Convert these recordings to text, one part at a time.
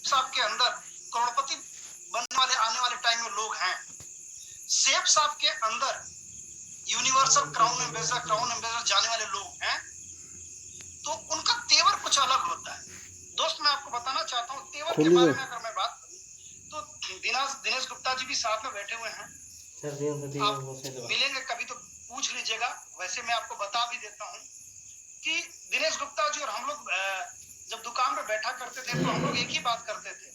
साहब के अंदर करोड़पति बनने वाले आने वाले टाइम में लोग हैं। सेठ साहब के अंदर यूनिवर्सल क्राउन एम्बेसडर जाने वाले लोग हैं। तो उनका तेवर कुछ अलग होता है। दोस्त मैं आपको बताना चाहता हूँ तेवर के बारे में अगर मैं बात करूँ तो दिनेश गुप्ता जी भी साथ में बैठे हुए हैं। आप मिलेंगे कभी तो पूछ लीजिएगा। वैसे मैं आपको बता भी देता हूँ कि दिनेश गुप्ता जी और हम लोग जब दुकान पे बैठा करते थे तो हम लोग एक ही बात करते थे।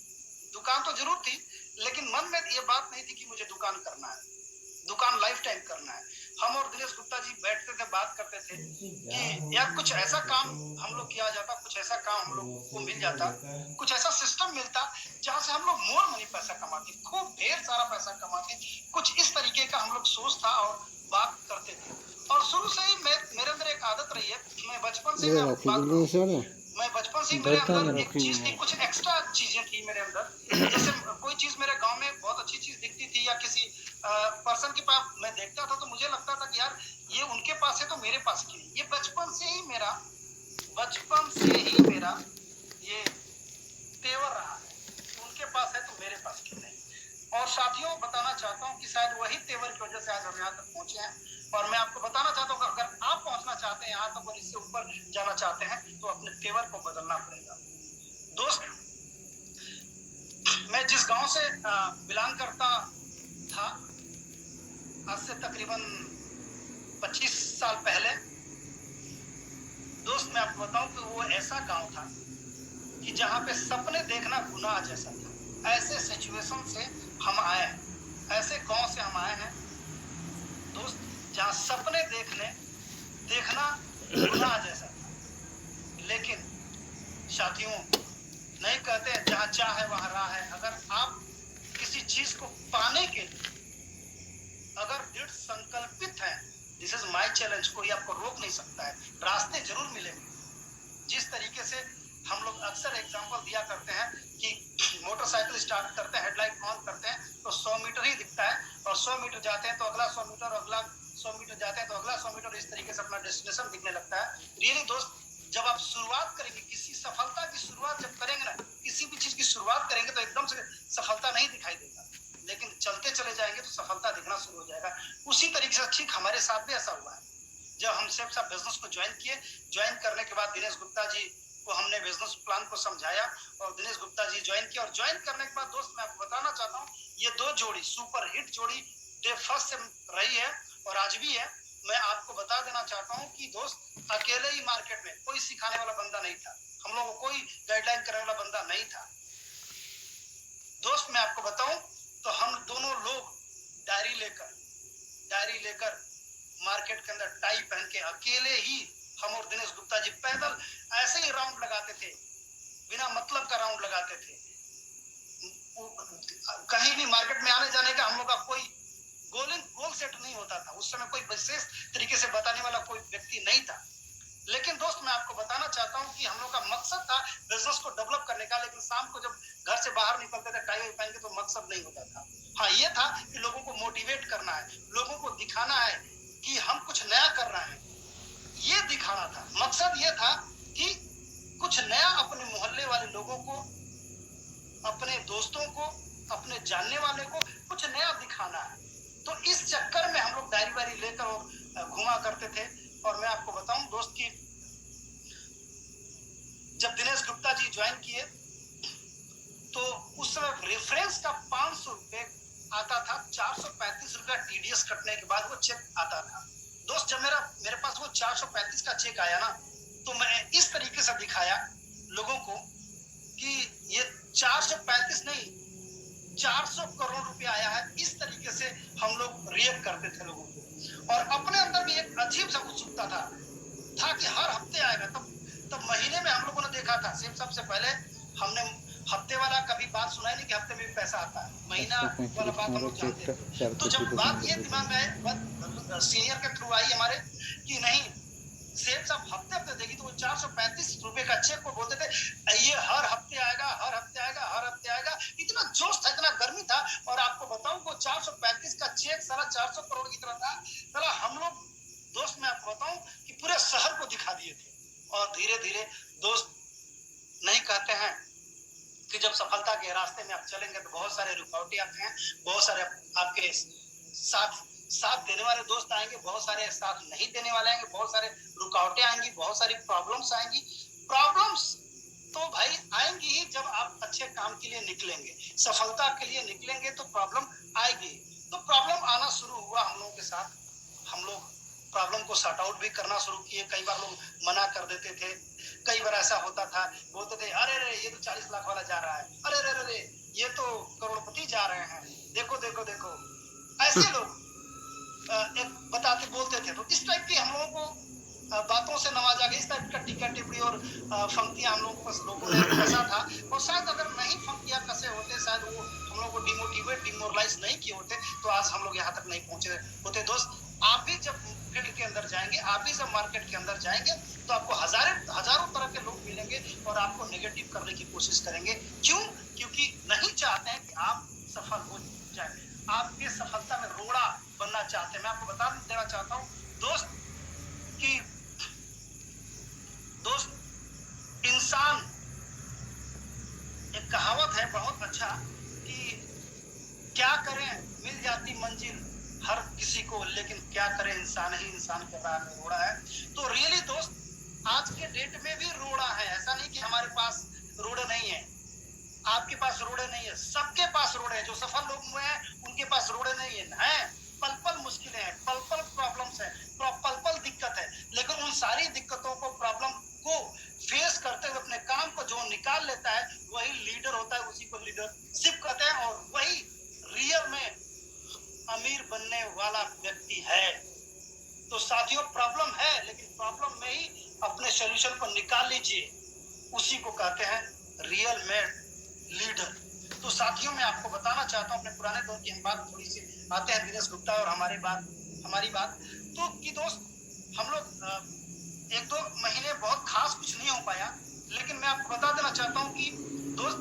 दुकान तो जरूर थी लेकिन मन में ये बात नहीं थी कि मुझे दुकान करना है, दुकान लाइफ टाइम करना है। हम और दिनेश गुप्ता जी बैठते थे, बात करते थे कि यार कुछ ऐसा काम हम लोग किया जाता, कुछ ऐसा काम हम लोग को मिल जाता, कुछ ऐसा सिस्टम मिलता जहां से हम लोग मोर मनी पैसा कमाते, खूब ढेर सारा पैसा कमाते। कुछ इस तरीके का हम लोग सोच था और बात करते थे। और शुरू से ही मेरे अंदर एक आदत रही है। मैं बचपन से मेरे अंदर एक चीज थी, कुछ एक्स्ट्रा चीजें थी मेरे अंदर। जैसे कोई चीज मेरे गांव में बहुत अच्छी चीज दिखती थी या किसी पर्सन के पास मैं देखता था तो मुझे लगता था कि यार ये उनके पास है तो मेरे पास क्यों नहीं। ये बचपन से ही मेरा ये तेवर रहा है, उनके पास है तो मेरे पास क्यों नहीं। और साथियों बताना चाहता हूँ कि शायद वही तेवर की वजह से आज हम यहाँ तक पहुंचे हैं। और मैं आपको बताना चाहता हूँ अगर आप पहुंचना चाहते हैं यहाँ तक और इससे ऊपर जाना चाहते हैं तो अपने तेवर को बदलना पड़ेगा। दोस्त मैं जिस गांव से बिलोंग करता था आज से तकरीबन 25 साल पहले, दोस्त मैं आपको बताऊं कि वो ऐसा गांव था कि जहां पे सपने देखना गुनाह जैसा था। ऐसे सिचुएशन से हम आए हैं, ऐसे गांव से हम आए हैं दोस्त जहां सपने देखना गुनाह जैसा था। लेकिन साथियों नहीं कहते जहां चाह है वहां राह है। अगर आप किसी चीज को पाने के लिए अगर दृढ़ संकल्पित है, दिस इज माय चैलेंज, कोई आपको रोक नहीं सकता है, रास्ते जरूर मिलेंगे। जिस तरीके से हम लोग अक्सर एग्जांपल दिया करते हैं कि मोटरसाइकिल स्टार्ट करते हैं, हेडलाइट ऑन करते हैं तो 100 मीटर ही दिखता है और 100 मीटर जाते हैं तो अगला 100 मीटर, अगला 100 मीटर जाते हैं तो अगला 100 मीटर, इस तरीके से अपना डेस्टिनेशन दिखने लगता है। रियली दोस्त जब आप शुरुआत करेंगे, किसी सफलता की शुरुआत जब करेंगे ना, किसी भी चीज की शुरुआत करेंगे तो एकदम से सफलता नहीं दिखाई देगा, लेकिन चलते चले जाएंगे तो सफलता दिखना शुरू हो जाएगा। उसी तरीके से ठीक हमारे साथ भी ऐसा हुआ है। जब हम सेफ साहब बिजनेस को ज्वाइन किए, ज्वाइन करने के बाद दिनेश गुप्ता जी को हमने बिजनेस प्लान को समझाया और दिनेश गुप्ता जी ज्वाइन किया। और ज्वाइन करने के बाद दोस्त मैं आपको बताना चाहता हूँ ये दो जोड़ी सुपर हिट जोड़ी डे फर्स्ट से रही है और आज भी है। मैं आपको बता देना चाहता हूँ कि दोस्त अकेले ही मार्केट में कोई सिखाने वाला बंदा नहीं था, हम लोगों को कोई गाइडलाइन करने वाला बंदा नहीं था। दोस्त मैं आपको बताऊं तो हम दोनों लोग डायरी लेकर मार्केट के अंदर टाई पहन के अकेले ही हम और दिनेश गुप्ता जी पैदल ऐसे ही राउंड लगाते थे, बिना मतलब का राउंड लगाते थे। कहीं भी मार्केट में आने जाने का हम लोग का कोई गोल सेट नहीं होता था। उस समय कोई विशेष तरीके से बताने वाला कोई व्यक्ति नहीं था। लेकिन दोस्त मैं आपको बताना चाहता हूं कि हम लोग का मकसद था बिजनेस को डेवलप करने का। लेकिन शाम को जब घर से बाहर निकलते थे टाई पहन के तो मकसद नहीं होता था। हाँ ये था कि लोगों को मोटिवेट करना है, लोगों को दिखाना है कि हम कुछ नया कर रहे हैं, ये दिखाना था। मकसद ये था कि कुछ नया अपने मोहल्ले वाले लोगों को, अपने दोस्तों को, अपने जानने वाले को कुछ नया दिखाना है। तो इस चक्कर में हम लोग डायरी वायरी लेकर और घुमा करते थे। और मैं आपको बताऊं दोस्त की जब दिनेश गुप्ता जी ज्वाइन किए तो उस समय रेफरेंस का 500 रुपए आता था, 435 रुपया टीडीएस कटने के बाद वो चेक आता था। दोस्त जब मेरे पास वो 435 का चेक आया ना तो मैं इस तरीके से दिखाया लोगों को कि ये 435 नहीं 400 करोड़ रुपया आया है। इस तरीके से हम लोग रिएक्ट करते थे लोगों को। और अपने अंदर भी एक अजीब सा उत्सुकता था कि हर हफ्ते आएगा। तब महीने में हम लोगों ने देखा था सेम सबसे पहले हमने हफ्ते वाला कभी बात सुना ही नहीं कि हफ्ते में भी पैसा आता है, महीना वाला बात हम लोग जानते थे। तो जब बात ये दिमाग में आए सीनियर के थ्रू आई हमारे कि नहीं सेठ साहब हफ्ते हफ्ते देगी, तो वो 435 रुपए का चेक को बोलते थे ये हर हफ्ते आएगा, हर हफ्ते आएगा, हर हफ्ते आएगा। इतना जोश था, इतना गर्मी था। और आपको बताऊं वो 435 का चेक सारा 400 करोड़ की तरह था। साला हम लोग दोस्त मैं आपको बताऊं कि पूरे शहर को दिखा दिए थे। और धीरे धीरे दोस्त नहीं कहते हैं कि जब सफलता के रास्ते में आप चलेंगे तो बहुत सारे रुकावटें आते हैं, बहुत सारे आपके साथ देने वाले दोस्त आएंगे, बहुत सारे साथ नहीं देने वाले आएंगे, बहुत सारे रुकावटें आएंगी, बहुत सारी प्रॉब्लम्स आएंगी। प्रॉब्लम्स तो भाई आएंगी ही जब आप अच्छे काम के लिए निकलेंगे, सफलता के लिए निकलेंगे तो प्रॉब्लम आएगी। तो प्रॉब्लम आना शुरू हुआ हम लोगों के साथ, हम लोग प्रॉब्लम को सॉर्ट आउट भी करना शुरू किए। कई बार लोग मना कर देते थे, कई बार ऐसा होता था, बोलते थे अरे रे ये तो 40 लाख वाला जा रहा है, अरे रे रे ये तो करोड़पति जा रहे हैं, देखो देखो देखो। ऐसे लोग एक बताते बोलते थे। तो इस टाइप की हम लोगों को बातों से नवाजा गया, इस टाइप का टीका टिप्पणी और फंक्तियां हम लोगों को लोगों ने कसा था। और शायद अगर नहीं फंक्तियां कसे होते, शायद वो हम लोग को डिमोरलाइज नहीं किए होते, तो आज हम लोग यहाँ तक नहीं पहुंचे होते। दोस्त, आप भी जब फील्ड के अंदर जाएंगे, आप भी जब मार्केट के अंदर जाएंगे, तो आपको हजारों तरह के लोग मिलेंगे और आपको नेगेटिव करने की कोशिश करेंगे। क्यों? क्योंकि नहीं चाहते हैं कि आप सफल हो जाए, आपके सफलता में रोड़ा बनना चाहते हैं। मैं आपको बता देना चाहता हूँ दोस्त कि इंसान, एक कहावत है बहुत अच्छा कि क्या करें मिल जाती मंजिल हर किसी को, लेकिन क्या करे इंसान ही इंसान के राह में रोड़ा है। तो रियली दोस्त, आज के डेट में भी रोड़ा है। ऐसा नहीं कि हमारे पास रोड़े नहीं है, आपके पास रोड़े नहीं है, सबके पास रोड़े हैं। जो सफल लोग हुए हैं उनके पास रोड़े नहीं है। पल पल मुश्किलें हैं, पल पल प्रॉब्लम्स है, पल पल दिक्कत है, लेकिन उन सारी दिक्कतों को, प्रॉब्लम को फेस करते हुए अपने काम को जो निकाल लेता है वही लीडर होता है, उसी को लीडरशिप कहते हैं, और वही रियल में अमीर बनने वाला व्यक्ति है। तो साथियों, प्रॉब्लम है, लेकिन प्रॉब्लम में ही अपने सॉल्यूशन को निकाल लीजिए, उसी को कहते हैं रियल में लीडर। तो साथियों, मैं आपको बताना चाहता हूँ अपने पुराने दौर की हम बात थोड़ी सी आते हैं दिनेश गुप्ता और हमारी बात तो कि दोस्त, हम लोग 1-2 महीने बहुत खास कुछ नहीं हो पाया, लेकिन मैं आपको बता देना चाहता हूँ कि दोस्त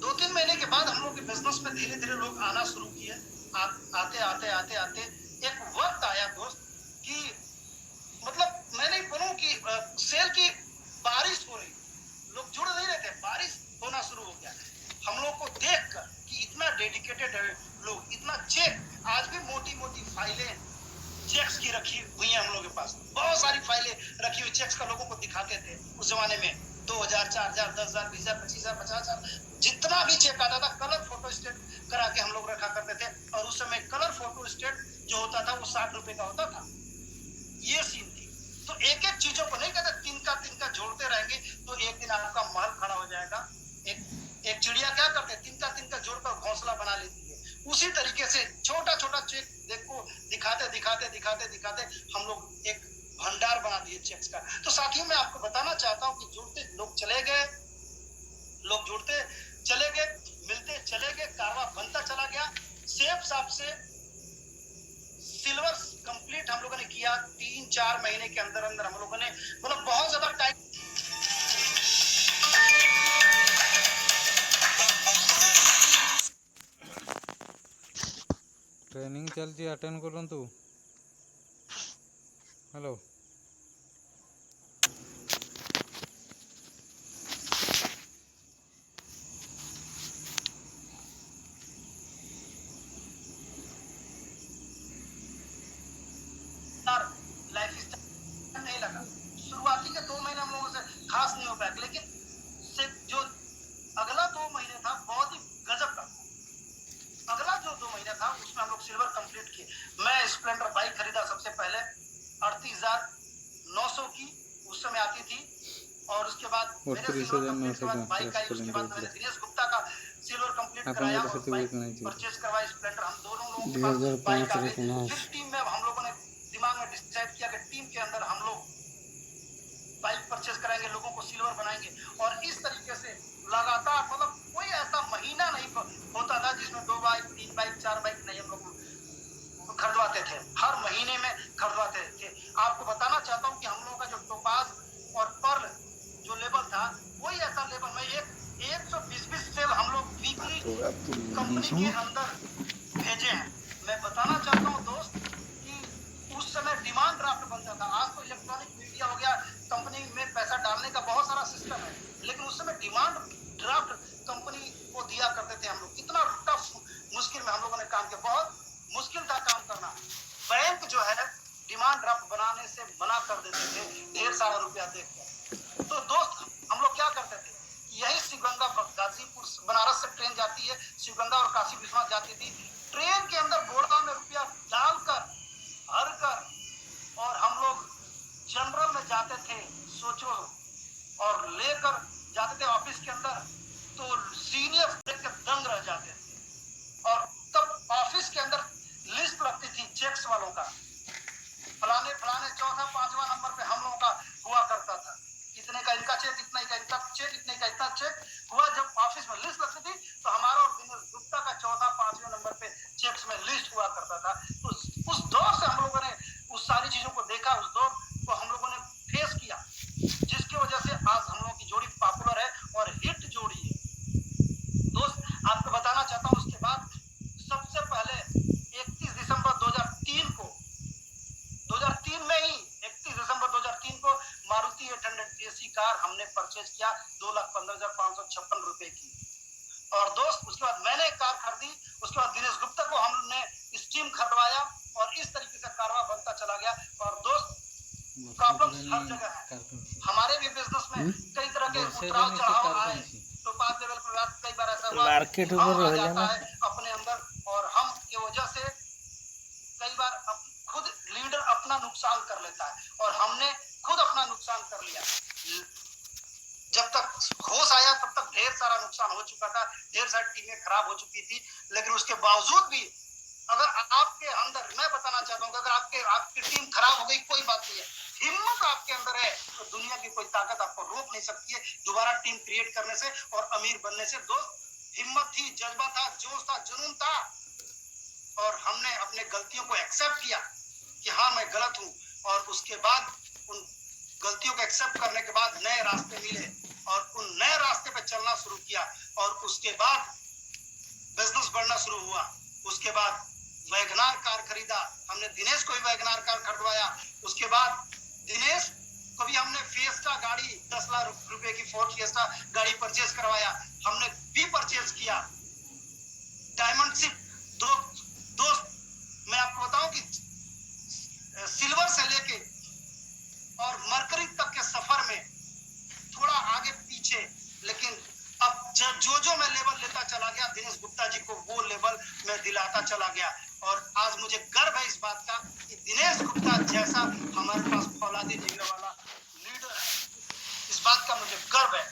2-3 महीने के बाद हम लोग के बिजनेस में धीरे धीरे लोग आना शुरू किए। आते एक वक्त आया दोस्त कि मतलब मैं नहीं बोलूं कि सेल की बारिश हो रही, लोग जुड़ नहीं रहे थे, बारिश होना शुरू हो गया। हम लोग को देखकर कि इतना डेडिकेटेड है लोग, इतना चेक, आज भी मोटी मोटी फाइलें चेक्स की रखी हुई है हम लोग के पास, बहुत सारी फाइलें रखी हुई चेक्स का लोगों को दिखाते थे। उस जमाने में 2000, 4000, 10,000, 20,000, 25,000, 50,000, जितना भी चेक आता था कलर फोटो स्टेट करा के हम लोग रखा करते थे। और उस समय कलर फोटो स्टेट जो होता था वो 60 रुपए का होता था। ये सीन थी। तो एक एक चीजों को नहीं कहते, तिनका जोड़ते रहेंगे तो एक दिन आपका महल खड़ा हो जाएगा। एक चिड़िया क्या करते हैं, तिनका जोड़कर घोंसला बना लेती है। उसी तरीके से छोटा छोटा चेक देखो दिखाते हम लोग एक भंडार बना दिए चेक्स का। तो साथियों, मैं आपको बताना चाहता हूँ कि जुड़ते लोग चले गए, लोग जुड़ते चले गए, मिलते चले गए, कारवा बनता चला गया। सेफ साहब से सिल्वर कंप्लीट हम लोगों ने किया 3-4 महीने के अंदर अंदर। हम लोगों ने मतलब बहुत ज्यादा टाइम ट्रेनिंग चलती अटेंड करंतु। हेलो, लाइफ स्टाइल नहीं लगा। शुरुआती के 2 महीने हम लोगों से खास नहीं हो पाया, लेकिन से जो अगला 2 महीने था बहुत ही गजब का। अगला जो 2 महीने था उसमें हम लोग सिल्वर कंप्लीट किए। मैं स्प्लेंडर बाइक खरीदा सबसे पहले 38,900 की, उस समय आती थी। और उसके बाद मेरे सिल्वर कंप्लीट के बाद बाइक आई, उसके बाद मैंने दिनेश गुप्ता का सिल्वर कंप्लीट कराया और बाइक परचेज करवाया स्प्लेंडर। हम दोनों लोगों के पास बाइक आ गई। फिर टीम में हम लोगों ने दिमाग में डिसाइड किया कि टीम के अंदर हम लोग बाइक परचेज कराएंगे, लोगों को सिल्वर बनाएंगे। और इस तरीके से लगातार मतलब कोई ऐसा महीना नहीं होता था जिसमें 2 बाइक, 3 बाइक, 4 बाइक नहीं हम लोग खरीदवाते थे, हर महीने में खरीदवाते थे। आपको बताना चाहता हूँ कि हम लोगों का जो टोपाज और पर्ल जो लेवल था वही ऐसा लेवल में 120 सेल हम लोग वीकली कंपनी के अंदर भेजे हैं। मैं बताना चाहता हूँ दोस्त कि उस समय डिमांड ड्राफ्ट बनता था। आज तो इलेक्ट्रॉनिक मीडिया हो गया, कंपनी में पैसा डालने का बहुत सारा सिस्टम है, लेकिन उस समय डिमांड ड्राफ्ट कंपनी को दिया करते थे हम लोग। कितना टफ मुश्किल में हम लोगों ने काम किया, बहुत मुश्किल था काम करना। बैंक जो है डिमांड ड्राफ्ट बनाने से मना कर देते थे ढेर सारा रुपया देकर। तो दोस्त हम लोग क्या करते थे, यही शिवगंगा गाजीपुर बनारस से ट्रेन जाती है, शिवगंगा और काशी विश्वनाथ जाती थी। ट्रेन के अंदर बोर्डा में रुपया डालकर भर कर और हम लोग जनरल में जाते थे, सोचो, और लेकर जाते थे ऑफिस के अंदर। तो सीनियर देख के दंग रह जाते थे। और तब ऑफिस के अंदर लिस्ट लगती थी चेक्स वालों का, फलाने फलाने चौथा पांचवा नंबर पे हम लोगों का हुआ करता था, इतने का इनका चेक, इतना का इनका चेक, इतने का इतना चेक हुआ। जब ऑफिस में लिस्ट लगती थी तो हमारा और दिनेश गुप्ता का चौथा पांचवें नंबर पे चेक्स में लिस्ट हुआ करता था। तो उस दौर से हम लोगों ने उस सारी चीजों को देखा, उस दौर को हम लोगों ने फेस किया, जिसकी वजह से आज हम लोगों की जोड़ी पॉपुलर है और हिट जोड़ी है। दोस्त आपको बताना चाहता हूँ, उसके बाद सबसे पहले 31 दिसंबर 2003 को, 2003 में ही 31 दिसंबर 2003 को मारुति 800 एसी कार हमने परचेज किया 2,15,556 रुपए की। और दोस्त उसके बाद मैंने एक कार खरीदी, उसके बाद दिनेश गुप्ता को हमने स्टीम खरीदवाया और इस तरीके से कारवा बनता चला गया। और दोस्त प्रॉब्लम्स हर जगह है, हमारे भी बिजनेस में कई तरह के उतार चढ़ाव आए। तो 5 लेवल पर कई बार ऐसा हुआ मार्केट हम ऊपर आ रह जाता जाना है अपने अंदर, और हम की वजह से कई बार खुद लीडर अपना नुकसान कर लेता है, और हमने खुद अपना नुकसान कर लिया। जब तक होश आया तब तक ढेर सारा नुकसान हो चुका था, ढेर सारी टीमें खराब हो चुकी थी। लेकिन उसके बावजूद भी अगर आपके अंदर, मैं बताना चाहता हूँ, अगर आपकी टीम खराब हो गई कोई बात नहीं है, हिम्मत आपके अंदर है तो दुनिया की कोई ताकत आपको रोक नहीं सकती है दोबारा टीम क्रिएट करने से और अमीर बनने से। दोस्त हिम्मत थी, जज्बा था, जोश था, जुनून था, और हमने अपने गलतियों को एक्सेप्ट किया कि हाँ मैं गलत हूँ। और उसके बाद उन गलतियों को एक्सेप्ट करने के बाद नए रास्ते मिले और उन नए रास्ते पे चलना शुरू किया। और उसके बाद बिजनेस बढ़ना शुरू हुआ। उसके बाद वैगनार कार खरीदा हमने, दिनेश को भी वैगनार कार खरीदवाया। उसके बाद दिनेश को भी हमने फिएस्टा गाड़ी 10 लाख रुपए की फोर्ड फिएस्टा गाड़ी परचेज करवाया, हमने भी परचेज किया। डायमंड शिप दोस्त मैं आपको बताऊं कि सिल्वर से लेके और मरकरी तक के सफर में थोड़ा आगे पीछे, लेकिन अब जो मैं लेवल लेता चला गया दिनेश गुप्ता जी को वो लेवल मैं दिलाता चला गया। और आज मुझे गर्व है इस बात का कि दिनेश गुप्ता जैसा हमारे पास फौलादी जिगरे वाला लीडर है, इस बात का मुझे गर्व है।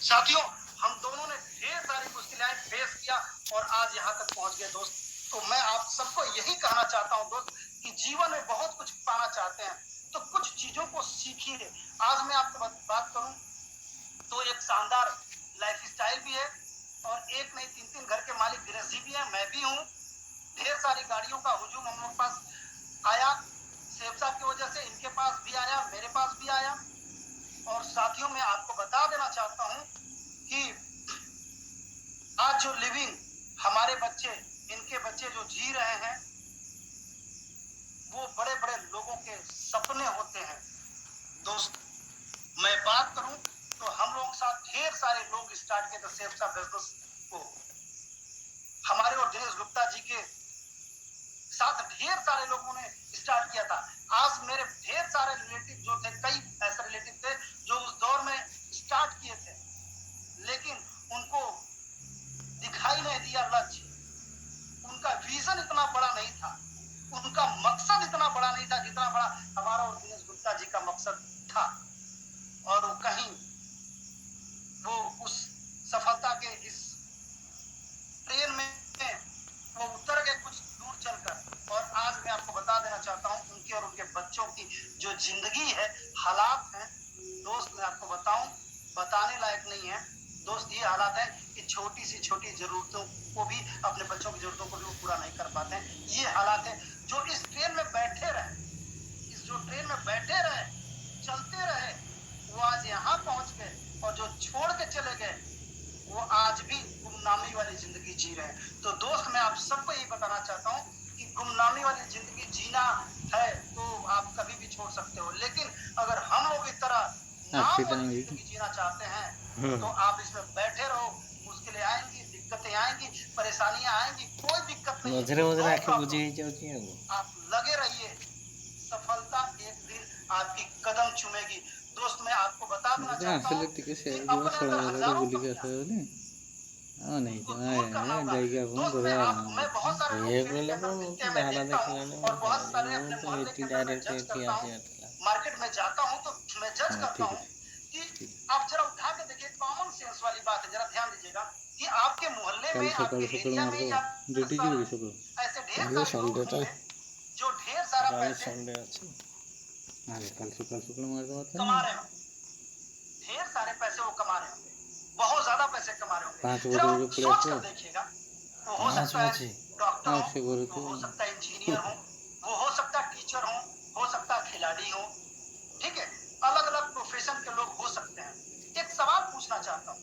साथियों हम दोनों ने ढेर सारी मुश्किलें फेस किया और आज यहाँ तक पहुंच गए। दोस्त तो मैं आप सबको यही कहना चाहता हूँ दोस्त कि जीवन में बहुत कुछ पाना चाहते हैं तो कुछ चीजों को सीखिए। आज मैं आपको बात करूं तो एक शानदार लाइफ स्टाइल भी है और एक नहीं 3-3 घर के मालिक दिनेश जी भी है, मैं भी हूँ। ढेर सारी गाड़ियों का हुजूम हम लोग पास आया, सेफ्सा की वजह से इनके पास भी आया, मेरे पास भी आया। और साथियों मैं आपको बता देना चाहता हूँ कि आज जो लिविंग हमारे बच्चे, इनके बच्चे जो जी रहे हैं वो बड़े बड़े लोगों के सपने होते हैं। दोस्त मैं बात करूं तो हम लोगों के साथ ढेर सारे लोग स्टार्ट किए थे सेफ्सा बिजनेस को, हमारे और दिनेश गुप्ता जी के साथ ढेर सारे लोगों ने स्टार्ट किया था। आज मेरे ढेर सारे रिलेटिव जो थे, कई ऐसे रिलेटिव थे जो उस दौर में स्टार्ट किए थे, लेकिन उनको दिखाई नहीं दिया लक्ष्य, उनका विजन इतना बड़ा नहीं था, उनका मकसद इतना बड़ा नहीं था जितना बड़ा हमारा और दिनेश गुप्ता जी का मकसद था। और वो कहीं वो उस सफलता के इस ट्रेन में वो उतर गए कुछ दूर चलकर। और आज मैं आपको बता देना चाहता हूँ उनके और उनके बच्चों की जो जिंदगी है, हालात हैं दोस्त, मैं आपको बताऊं बताने लायक नहीं है दोस्त। ये हालात है कि छोटी सी छोटी जरूरतों को भी, अपने बच्चों की जरूरतों को भी पूरा नहीं कर पाते हैं। ये हालात है। जो इस ट्रेन में बैठे रहे, इस जो ट्रेन में बैठे रहे, चलते रहे, वो आज यहाँ पहुंच गए, और जो छोड़ के चले गए वो आज भी गुमनामी वाली जिंदगी जी रहे हैं। तो दोस्त मैं आप सबको यही बताना चाहता हूँ कि गुमनामी वाली जिंदगी जीना है तो आप कभी भी छोड़ सकते हो, लेकिन अगर हम लोग इस तरह नाम वाली जिंदगी जीना चाहते हैं तो आप इसमें बैठे रहो, मुश्किलें आएंगी, दिक्कतें आएंगी, परेशानियां आएंगी, कोई दिक्कत नहीं मझे मझे है, आखे बुझे जाऊँ आप लगे रहिए, सफलता एक दिन आपकी कदम चूमेगी। दोस्त मैं आपको बता देना इतना चाहता असली हूँ टिके से कि जो अपने सड़ा अंदर वाला हजारों बुली का कमियां था बोले नहीं को जमा दूर करना है होगा। जाएगा कौन दोस्त बड़ा मैं बहुत सारे लोग ये फील्ड के बोले अंदर मिलते हैं, मैं धारा देखता देख हूँ लेने और बहुत सारे वो अपने तो मोहल्ले के एटी अंदर मैं डायरेक्ट जज एटी करता आते हूँ, आते मार्केट में जाता हूँ तो मैं जज हाँ करता ठीक हूँ है कि ठीक आप जरा उठा के देखिए, कॉमन सेंस वाली बात है, जरा ध्यान दीजिएगा कि आपके मोहल्ले कल में, सकाल आपके सकाल एरिया मार में दो या ड्यूटी शहर जी में सकाल ऐसे ढेर काले सारे लोग सन्डेटा होंगे जो ढेर सारा काले पैसे सन्डे अच्छे अरे कल सकाल मार दो आता कमा रहे होंगे, ढेर सारे पैसे वो कमा रहे होंगे, बहुत ज्यादा पैसे कमा रहे होंगे। 5 जरा बजे वो जो पड़े सोच थे कर देखिएगा, वो हो 5 सकता है बजे डॉक्टर हो, आप से बोले वो थे हो सकता है इंजीनियर हो वो सकता है टीचर हो सकता है खिलाड़ी हो, ठीक है, अलग अलग प्रोफेशन के लोग हो सकते हैं। एक सवाल पूछना चाहता हूँ,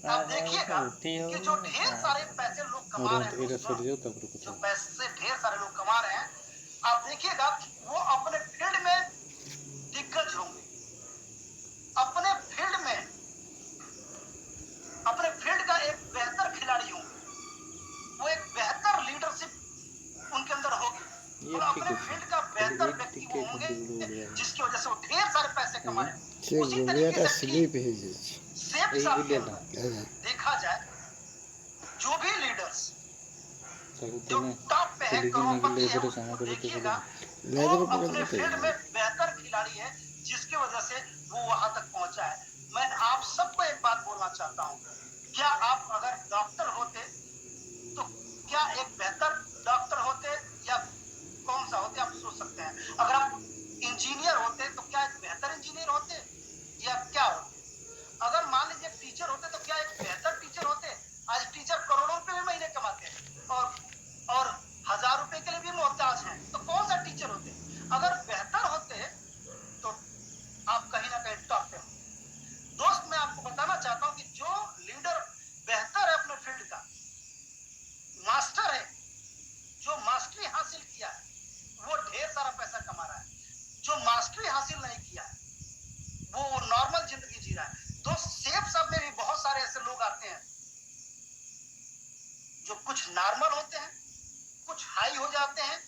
आप 5 बजे देखिएगा तो उठी हो कि जो ढेर सारे पैसे लोग और कमा रहे हैं एरा दोस्तों, सर जाओ तब रुको जो तो पैसे ढेर सारे लोग कमा रहे हैं, आप देखिएगा वो अपने फील्ड में दिग्गज होंगे, अपने फील्ड में, अपने फील्ड का एक बेहतर खिलाड़ी होंगे, वो एक बेहतर लीडरशिप उनके अंदर होगी ये और ठीक अपने है फील्ड का खाली बेहतर एक व्यक्ति वो टिके होंगे, गुड बोल रहा जिसकी वजह से वो ढेर सारे पैसे है कमा ना रहे होंगे। से उसी तरीके गुलियाटा से स्लीप ठीक है जी सेफ यही साहब के गुलिया था अंदर देखा जाए, जो भी लीडर्स चलो जो तो मैं टॉप पे है, चली के मैं करोड़पति है, लेबर काम उसको करे तो बोलो देखिएगा वो लेदर पकड़ अपने के फील्ड में बेहतर खिलाड़ी है, जिसकी वजह से वो वहां तक पहुंचा है। मैं आप सबको एक बात बोलना चाहता हूँ, क्या आप अगर डॉक्टर होते तो क्या एक बेहतर डॉक्टर होते या कौन सा होते, आप सोच सकते हैं। अगर आप इंजीनियर होते तो क्या एक बेहतर इंजीनियर होते या क्या होते। अगर मान लीजिए टीचर होते तो क्या एक बेहतर टीचर होते। आज टीचर करोड़ों रुपए में महीने कमाते हैं और 1000 रुपए के लिए भी मोहताज हैं, तो कौन सा टीचर होते। अगर बेहतर होते तो आप कहीं ना कहीं टॉप पे होते। दोस्त मैं आपको बताना चाहता हूं कि जो लीडर बेहतर है अपने फील्ड का, मास्टर है, जो मास्टरी हासिल किया है, वो ढेर सारा पैसा कमा रहा है। जो मास्टरी हासिल नहीं किया है वो नॉर्मल जिंदगी जी रहा है। तो सेफ सब में भी बहुत सारे ऐसे लोग आते हैं जो कुछ नॉर्मल होते हैं, कुछ हाई हो जाते हैं,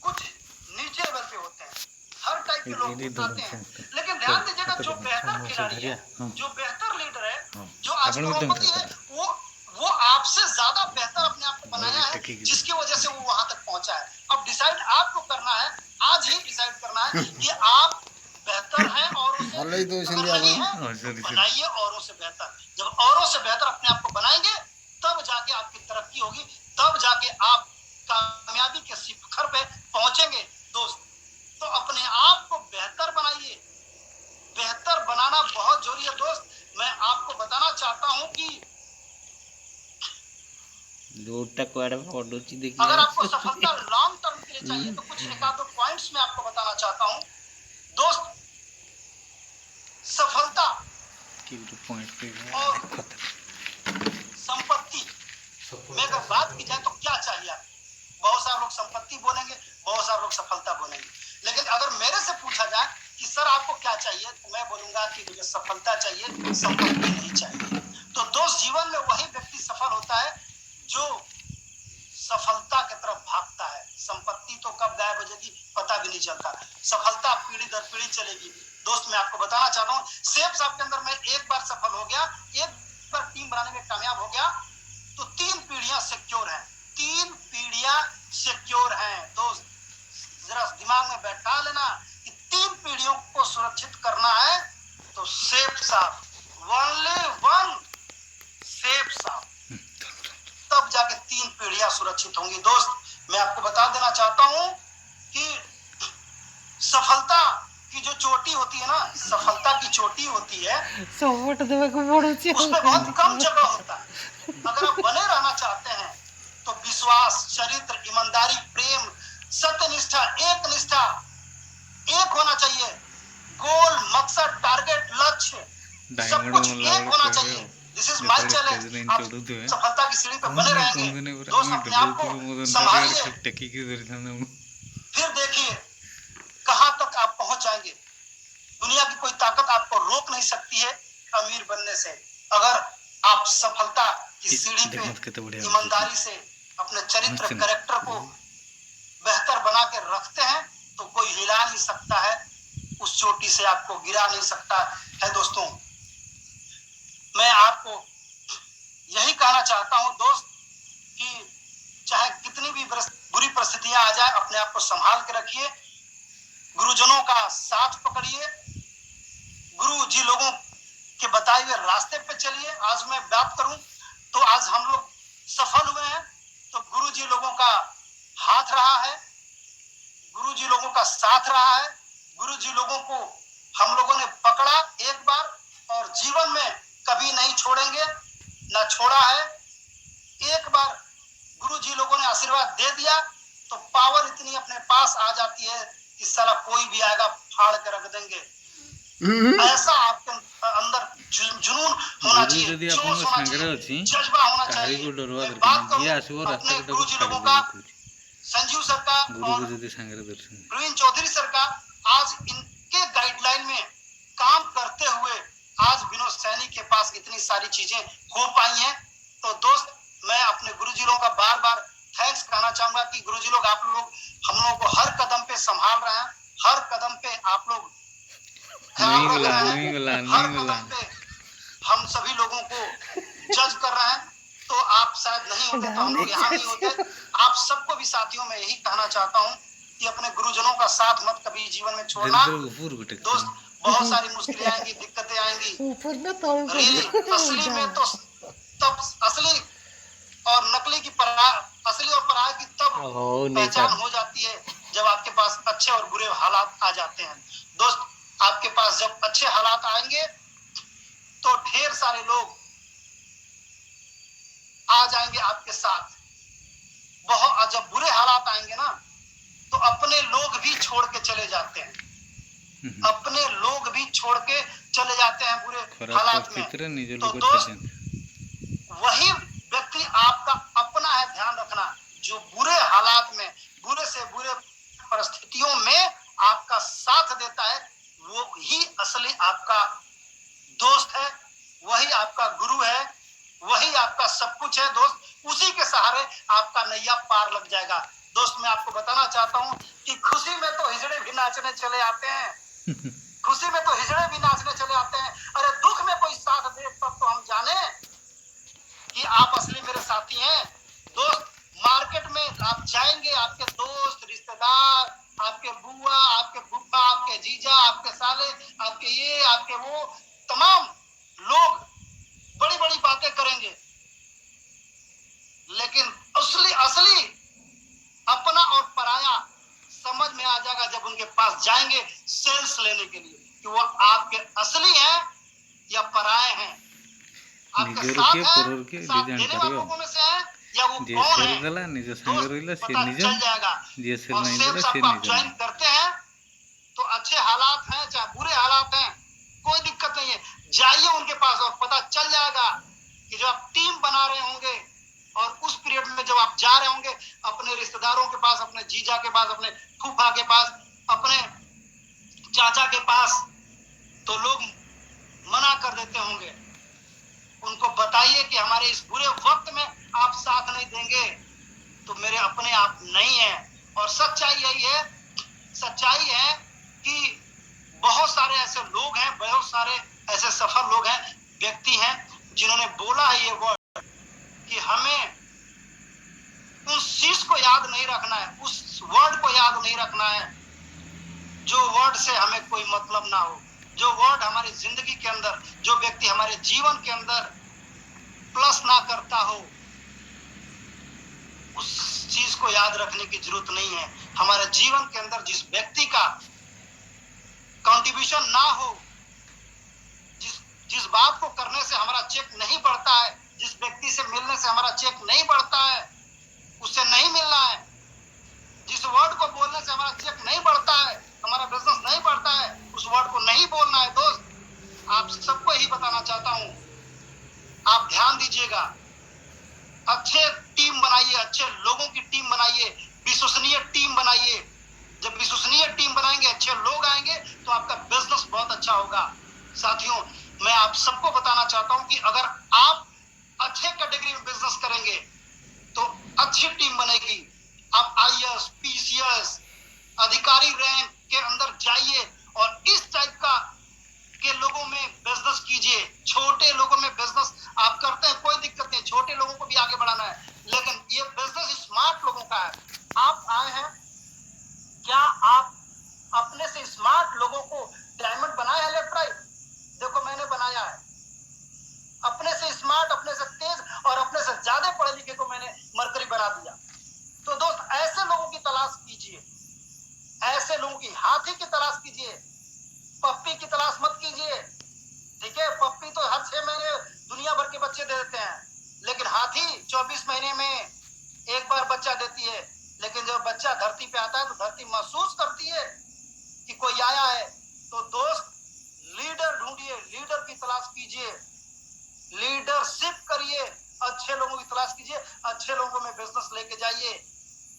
कुछ नीचे लेवल पे होते हैं, हर टाइप के लोग आते हैं। लेकिन ध्यान दीजिएगा जो बेहतर खिलाड़ी है, जो बेहतर लीडर है, जो आज करोड़पति है, वो आपसे ज्यादा बेहतर अपने आप को बनाया है, जिसकी वजह से वो वहां तक पहुंचा है। अब डिसाइड आपको करना है, आज ही डिसाइड करना है कि आप बेहतर हैं औरों से, हले तो अगर नहीं है बनाइए औरों से बेहतर। जब औरों से बेहतर अपने आप को बनाएंगे तब जाके आपकी तरक्की होगी, तब जाके आप कामयाबी के शिखर पे पहुंचेंगे। दोस्त तो अपने आप को बेहतर बनाइए, बेहतर बनाना बहुत जरूरी है। दोस्त मैं आपको बताना चाहता हूं कि अगर आपको सफलता लॉन्ग टर्म के लिए चाहिए तो कुछ एक आध दो पॉइंट्स मैं आपको बताना चाहता हूं। दोस्त सफलता और संपत्ति में अगर बात की जाए तो क्या चाहिए आपको। बहुत सारे लोग संपत्ति बोलेंगे, बहुत सारे लोग सफलता बोलेंगे, लेकिन अगर मेरे से पूछा जाए कि सर आपको क्या चाहिए, तो मैं बोलूंगा कि मुझे सफलता चाहिए, संपत्ति नहीं चाहिए। तो दोस्त जीवन में वही व्यक्ति सफल होता है जो सफलता की तरफ भागता है। संपत्ति तो कब गायब हो जाएगी पता भी नहीं चलता, सफलता पीढ़ी दर पीढ़ी चलेगी। दोस्त मैं आपको बताना चाहता हूँ, सेफ साहब के अंदर मैं एक बार सफल हो गया, एक बार टीम बनाने में कामयाब हो गया, तो 3 पीढ़ियां सिक्योर हैं, 3 पीढ़ियां सिक्योर हैं। दोस्त जरा दिमाग में बैठा लेना कि 3 पीढ़ियों को सुरक्षित करना है तो सेफ साहब, ओनली वन सेफ साहब, तब जाके 3 पीढ़ियां सुरक्षित होंगी। दोस्त मैं आपको बता देना चाहता हूं कि सफलता की जो चोटी होती है ना, सफलता की चोटी होती है, उसमें बहुत कम जगह होता है। अगर आप बने रहना चाहते हैं तो विश्वास, चरित्र, ईमानदारी, प्रेम, सत्यनिष्ठा, एक निष्ठा एक होना चाहिए। गोल, मकसद, टारगेट, लक्ष्य सब कुछ एक होना चाहिए। This is my challenge. आप सफलता की सीढ़ी पर बने रहेंगे। दोस्त अपने आप को संभालिए, फिर देखिए कहां तक आप पहुंच जाएंगे। दुनिया की कोई ताकत आपको रोक नहीं सकती है, अमीर बनने से। अगर आप सफलता की सीढ़ी पे ईमानदारी से अपने चरित्र कैरेक्टर को बेहतर बना के रखते हैं तो कोई हिला नहीं सकता है, उस चोटी से आपको गिरा नहीं सकता है। दोस्तों, मैं आपको यही कहना चाहता हूं दोस्त कि चाहे कितनी भी बुरी परिस्थितियां आ जाए, अपने आप को संभाल के रखिए, गुरुजनों का साथ पकड़िए, गुरु जी लोगों के बताए हुए रास्ते पे चलिए। आज मैं बात करूं तो आज हम लोग सफल हुए हैं तो गुरु जी लोगों का हाथ रहा है, गुरु जी लोगों का साथ रहा है, गुरु जी लोगों को हम लोगों ने पकड़ा एक बार और जीवन में कभी नहीं छोड़ेंगे, ना छोड़ा है। एक बार गुरु जी लोगों ने आशीर्वाद दे दिया तो पावर इतनी अपने पास आ जाती है कि साला कोई भी आएगा फाड़ के रख देंगे। ऐसा आपके अंदर जुनून होना चाहिए, जोश होना चाहिए, जज्बा होना चाहिए। बात करूं अपने गुरु जी लोगों का, संजीव सर का और प्रवीण चौधरी सर का, आज इनके गाइडलाइन में काम करते हुए आज विनोद सैनी के पास इतनी सारी चीजें हो पाई हैं। तो दोस्त, मैं अपने गुरुजी लोगों का बार बार थैंक्स कहना चाहूंगा कि गुरुजी लोग, आप लोग हम लोगों को हर कदम पे संभाल रहे हैं, हर कदम पे आप लोग ख्याल रख रहे हैं, हर कदम पे हम सभी लोगों को जज कर रहे हैं। तो आप शायद नहीं होते तो हम लोग यहाँ नहीं होते। आप सबको भी साथियों में यही कहना चाहता हूँ कि अपने गुरुजनों का साथ मत कभी जीवन में छोड़ना। दोस्त, बहुत सारी मुश्किलें आएंगी, दिक्कतें आएंगी। असली में तो तब असली और नकली की असली और पराये की तब पहचान हो जाती है जब आपके पास अच्छे और बुरे हालात आ जाते हैं। दोस्त, आपके पास जब अच्छे हालात आएंगे तो ढेर सारे लोग आ जाएंगे आपके साथ। बहुत जब बुरे हालात आएंगे ना तो अपने लोग भी छोड़ के चले जाते हैं, अपने लोग भी छोड़ के चले जाते हैं बुरे हालात में। तो दोस्त, वही व्यक्ति आपका अपना है, ध्यान रखना, जो बुरे हालात में, बुरे से बुरे परिस्थितियों में आपका साथ देता है, वो ही असली आपका दोस्त है, वही आपका गुरु है, वही आपका सब कुछ है। दोस्त, उसी के सहारे आपका नैया पार लग जाएगा। दोस्त, मैं आपको बताना चाहता हूँ कि खुशी में तो हिजड़े भी नाचने चले आते हैं, खुशी में तो हिजड़े भी नाचने चले आते हैं। अरे दुख में कोई साथ दे तब तो हम जाने कि आप असली मेरे साथी हैं। दोस्त, मार्केट में आप जाएंगे, आपके दोस्त, रिश्तेदार, आपके बुआ, आपके फूफा, आपके जीजा, आपके साले, आपके ये, आपके वो, तमाम लोग बड़ी बड़ी बातें करेंगे, लेकिन असली अपना और पराया समझ में आ जाएगा जब उनके पास जाएंगे सेल्स लेने के लिए कि वो आपके असली हैं या पराये हैं, आपके साथ हैं, साथ देने वालों में से हैं या वो कौन है। दोस्त, पता चल जाएगा। और सेल्स आप ज्वाइन करते हैं तो अच्छे हालात हैं चाहे बुरे हालात हैं, कोई दिक्कत नहीं है, जाइए उनके पास और पता चल जाएगा कि जब आप टीम बना रहे होंगे और उस पीरियड में जब आप जा रहे होंगे अपने रिश्तेदारों के पास, अपने जीजा के पास, अपने फूफा के पास, अपने चाचा के पास, तो लोग मना कर देते होंगे। उनको बताइए कि हमारे इस बुरे वक्त में आप साथ नहीं देंगे तो मेरे अपने आप नहीं है। और सच्चाई यही है, सच्चाई है कि बहुत सारे ऐसे लोग हैं, बहुत सारे ऐसे सफल लोग हैं, व्यक्ति हैं जिन्होंने बोला है ये वर्ड कि हमें उस चीज को याद नहीं रखना है, उस वर्ड को याद नहीं रखना है जो वर्ड से हमें कोई मतलब ना हो, जो वर्ड हमारी जिंदगी के अंदर, जो व्यक्ति हमारे जीवन के अंदर प्लस ना करता हो, उस चीज को याद रखने की जरूरत नहीं है। हमारे जीवन के अंदर जिस व्यक्ति का कंट्रीब्यूशन ना हो, जिस बात को करने से हमारा चेक नहीं बढ़ता है, जिस व्यक्ति से मिलने से हमारा चेक नहीं बढ़ता है, उससे नहीं मिलना है, जिस वर्ड को बोलने से हमारा चेक नहीं बढ़ता है, हमारा बिजनेस नहीं बढ़ता है, उस वर्ड को नहीं बोलना है। दोस्त, आप सबको ही बताना चाहता हूं, आप ध्यान दीजिएगा, अच्छे टीम बनाइए, अच्छे लोगों की टीम बनाइए, विश्वसनीय टीम बनाइए। जब विश्वसनीय टीम बनाएंगे, अच्छे लोग आएंगे तो आपका बिजनेस बहुत अच्छा होगा। साथियों, मैं आप सबको बताना चाहता हूं कि अगर आप अच्छे कैटेगरी में बिजनेस करेंगे तो अच्छी टीम बनेगी। आप आईएएस, पीसीएस, अधिकारी रैंक के अंदर जाइए और इस टाइप का के लोगों में बिजनेस कीजिए। छोटे लोगों में बिजनेस आप करते हैं, कोई दिक्कत नहीं, छोटे लोगों को भी आगे बढ़ाना है, लेकिन ये बिजनेस स्मार्ट लोगों का है। आप आए हैं, क्या आप अपने से स्मार्ट लोगों को डायमंड बनाया है लेफ्ट राइट? देखो मैंने बनाया है, अपने से स्मार्ट, अपने से तेज और अपने से ज्यादा पढ़े लिखे को मैंने मरकरी बना दिया। तो दोस्त ऐसे लोगों की तलाश कीजिए, ऐसे लोगों की, हाथी की तलाश कीजिए, पप्पी की तलाश मत कीजिए। ठीक है, पप्पी तो हर 6 महीने दुनिया भर के बच्चे दे देते हैं, लेकिन हाथी 24 महीने में एक बार बच्चा देती है। लेकिन जब बच्चा धरती पे आता है तो धरती महसूस करती है कि कोई आया है। तो दोस्त लीडर ढूंढिए, लीडर की तलाश कीजिए, लीडरशिप करिए, अच्छे लोगों की तलाश कीजिए, अच्छे लोगों में बिजनेस लेके जाइए।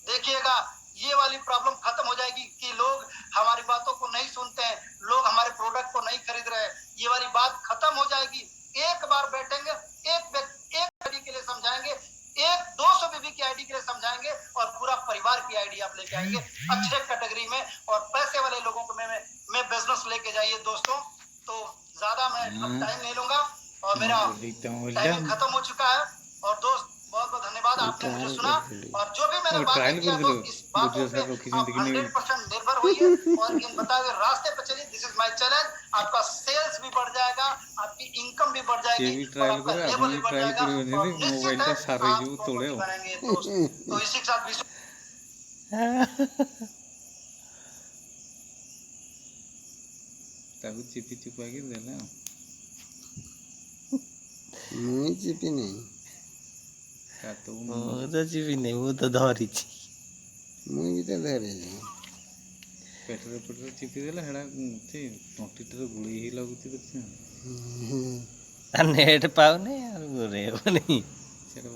देखिएगा ये वाली प्रॉब्लम खत्म हो जाएगी कि लोग हमारी बातों को नहीं सुनते हैं, लोग हमारे प्रोडक्ट को नहीं खरीद रहे हैं। ये वाली बात खत्म हो जाएगी। एक बार बैठेंगे, एक आईडी के लिए समझाएंगे, एक 200 बीबी की आईडी के लिए समझाएंगे और पूरा परिवार की आईडी आप लेके आएंगे अच्छे कैटेगरी में, और पैसे वाले लोगों को मैं बिजनेस लेके जाइए दोस्तों। तो ज्यादा मैं अब टाइम नहीं लूंगा और मेरा टाइम खत्म हो चुका है। और दोस्त बहुत बहुत धन्यवाद, आपने मुझे सुना, और जो भी मैंने बातें किया दोस्त इस बातों पे आप 100% निर्भर होइए और इन बताए हुए रास्ते पर चलिए। This is my challenge. आपका सेल्स भी बढ़ जाएगा, आपकी इनकम भी बढ़ जाएगी और आपका लेवल भी बढ़ जाएगा और निश्चित है आप कोटी बनाएंगे दोस्त। तो इसी के साथ ତାକୁ ଚିପି ଚୁପାକି ଦେଲେ ଆଉ ମୁଁ ଚିପି ନାହିଁ, କାତକୁ ମୁଁ ତ ଯିବି ନାହିଁ, ମୁଁ ତ ଧରିଛି। ମୁଁ ବି ତ ଧରିଛି। ପେଟରେ ପେଟରେ ଚିପି ଦେଲେ ସେଟା ସେ ତଣ୍ଟିଟାରେ ଗୁଳି ହେଇ ଲାଗୁଛି ଦେଖୁଛ। ନେଟ୍ ପାଉନି ଆଉ ଘୁରେଇ ହେବନି। ସେଟା